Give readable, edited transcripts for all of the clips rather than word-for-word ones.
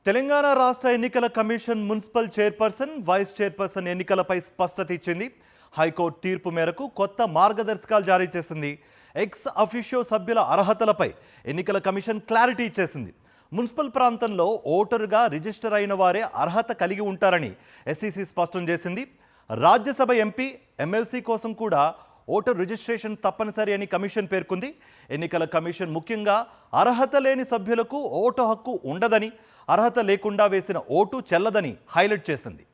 తెలంగాణ రాష్ట్ర ఎన్నికల commission municipal chairperson, vice chairperson ఎన్నికలపై స్పష్టత ఇచ్చింది. హైకోర్టు తీర్పు మేరకు కొత్త మార్గదర్శకాలు జారీ చేసింది. ఎక్స్ అఫిషియో సభ్యుల అర్హతలపై ఎన్నికల కమిషన్ క్లారిటీ ఇచ్చేసింది. మున్సిపల్ ప్రాంతంలో ఓటరుగా రిజిస్టర్ అయిన వారే అర్హత కలిగి ఉంటారని ఎస్ఈసి స్పష్టం చేసింది. రాజ్యసభ ఎంపీ, ఎమ్మెల్సీ కోసం కూడా ఓటర్ రిజిస్ట్రేషన్ తప్పనిసరి అని కమిషన్ పేర్కొంది. ఎన్నికల కమిషన్ ముఖ్యంగా అర్హత లేని సభ్యులకు ఓటు హక్కు ఉండదని, అర్హత లేకుండా వేసిన ఓటు చెల్లదని హైలైట్ చేసింది.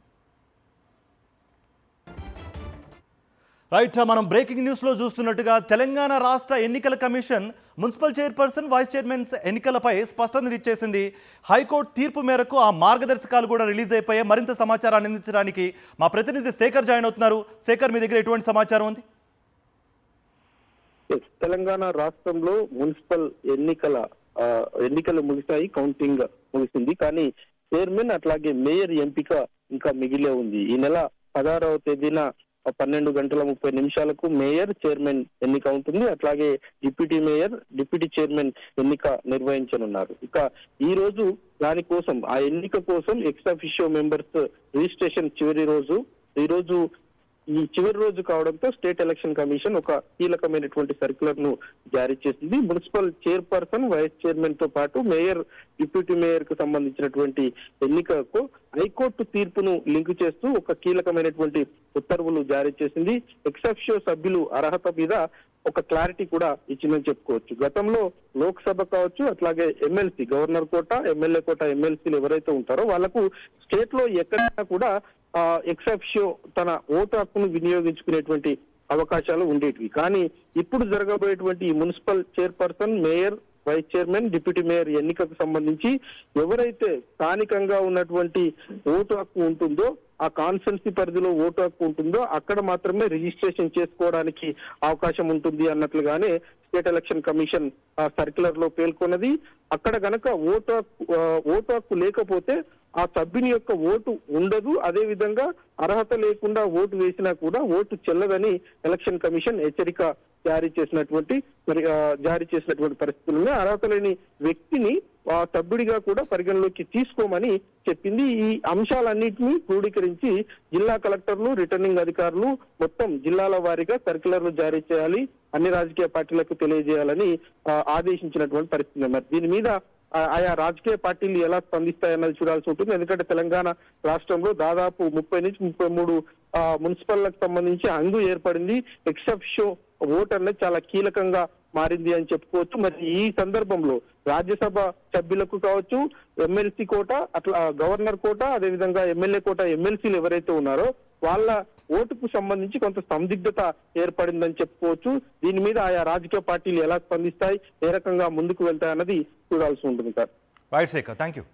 రైట్, మనం బ్రేకింగ్ న్యూస్లో చూస్తున్నట్టుగా తెలంగాణ రాష్ట్ర ఎన్నికల commission municipal chairperson, vice chairman ఎన్నికలపై స్పష్టత ఇచ్చేసింది. హైకోర్టు తీర్పు మేరకు ఆ మార్గదర్శకాలు కూడా రిలీజ్ అయిపోయాయి. మరింత సమాచారాన్ని అందించడానికి మా ప్రతినిధి శేఖర్ జాయిన్ అవుతున్నారు. శేఖర్, మీ దగ్గర ఎటువంటి సమాచారం ఉంది? తెలంగాణ రాష్ట్రంలో మున్సిపల్ ఎన్నికలు ముగిశాయి, కౌంటింగ్ ముగిసింది. కానీ చైర్మన్ అట్లాగే మేయర్ ఎంపిక ఇంకా మిగిలే ఉంది. ఈ నెల 16వ తేదీన 12:30 మేయర్, చైర్మన్ ఎన్నిక ఉంటుంది. అట్లాగే డిప్యూటీ మేయర్, డిప్యూటీ చైర్మన్ ఎన్నిక నిర్వహించనున్నారు. ఇక ఈ రోజు దానికోసం, ఆ ఎన్నిక కోసం ఎక్స్ అఫిషియో మెంబర్స్ రిజిస్ట్రేషన్ చివరి రోజు. ఈ చివరి రోజు కావడంతో స్టేట్ ఎలక్షన్ కమిషన్ ఒక కీలకమైనటువంటి సర్క్యులర్ ను జారీ చేసింది. మున్సిపల్ చైర్పర్సన్, వైస్ చైర్మన్ తో పాటు మేయర్, డిప్యూటీ మేయర్ కు సంబంధించినటువంటి ఎన్నికకు హైకోర్టు తీర్పును లింక్ చేస్తూ ఒక కీలకమైనటువంటి ఉత్తర్వులు జారీ చేసింది. ఎక్సెప్షియో సభ్యులు అర్హత మీద ఒక క్లారిటీ కూడా ఇచ్చిందని చెప్పుకోవచ్చు. గతంలో లోక్సభ కావచ్చు, అట్లాగే ఎమ్మెల్సీ, గవర్నర్ కోట, ఎమ్మెల్యే కోట ఎమ్మెల్సీలు ఎవరైతే ఉంటారో వాళ్లకు స్టేట్ లో ఎక్కడైనా కూడా ఎక్సెప్షియో తన ఓటు హక్కును వినియోగించుకునేటువంటి అవకాశాలు ఉండేటివి. కానీ ఇప్పుడు జరగబోయేటువంటి municipal chairperson, mayor, vice chairman, deputy mayor ఎన్నికకు సంబంధించి ఎవరైతే స్థానికంగా ఉన్నటువంటి ఓటు హక్కు ఉంటుందో, ఆ కాన్స్టిట్యున్సీ పరిధిలో ఓటు హక్కు ఉంటుందో అక్కడ మాత్రమే రిజిస్ట్రేషన్ చేసుకోవడానికి అవకాశం ఉంటుంది అన్నట్లుగానే స్టేట్ ఎలక్షన్ కమిషన్ సర్క్యులర్ లో పేర్కొన్నది. అక్కడ గనక ఓటు హక్కు లేకపోతే ఆ సభ్యుని యొక్క ఓటు ఉండదు. అదే విధంగా అర్హత లేకుండా ఓటు వేసినా కూడా ఓటు చెల్లదని ఎలక్షన్ కమిషన్ హెచ్చరిక జారీ చేసినటువంటి పరిస్థితుల్లో అర్హత లేని వ్యక్తిని ఆ సభ్యుడిగా కూడా పరిగణలోకి తీసుకోమని చెప్పింది. ఈ అంశాలన్నింటినీ క్రోడీకరించి జిల్లా కలెక్టర్లు, రిటర్నింగ్ అధికారులు మొత్తం జిల్లాల వారీగా సర్క్యులర్లు జారీ చేయాలి, అన్ని రాజకీయ పార్టీలకు తెలియజేయాలని ఆదేశించినటువంటి పరిస్థితి. మరి దీని మీద ఆయా రాజకీయ పార్టీలు ఎలా స్పందిస్తాయన్నది చూడాల్సి ఉంటుంది. ఎందుకంటే తెలంగాణ రాష్ట్రంలో దాదాపు 30 నుంచి 33 మున్సిపల్లకు సంబంధించి హంగు ఏర్పడింది. ఎక్సెప్షియో ఓట్ అనేది చాలా కీలకంగా మారింది అని చెప్పుకోవచ్చు. మరి ఈ సందర్భంలో రాజ్యసభ సభ్యులకు కావచ్చు, ఎమ్మెల్సీ కోట, అట్లా గవర్నర్ కోట, అదేవిధంగా ఎమ్మెల్యే కోట ఎమ్మెల్సీలు ఎవరైతే ఉన్నారో వాళ్ళ ఓటుకు సంబంధించి కొంత సందిగ్ధత ఏర్పడిందని చెప్పుకోవచ్చు. దీని మీద ఆయా రాజకీయ పార్టీలు ఎలా స్పందిస్తాయి, ఏ రకంగా ముందుకు వెళ్తాయన్నది చూడాల్సి ఉంటుంది sir. Right Shekhar, thank you.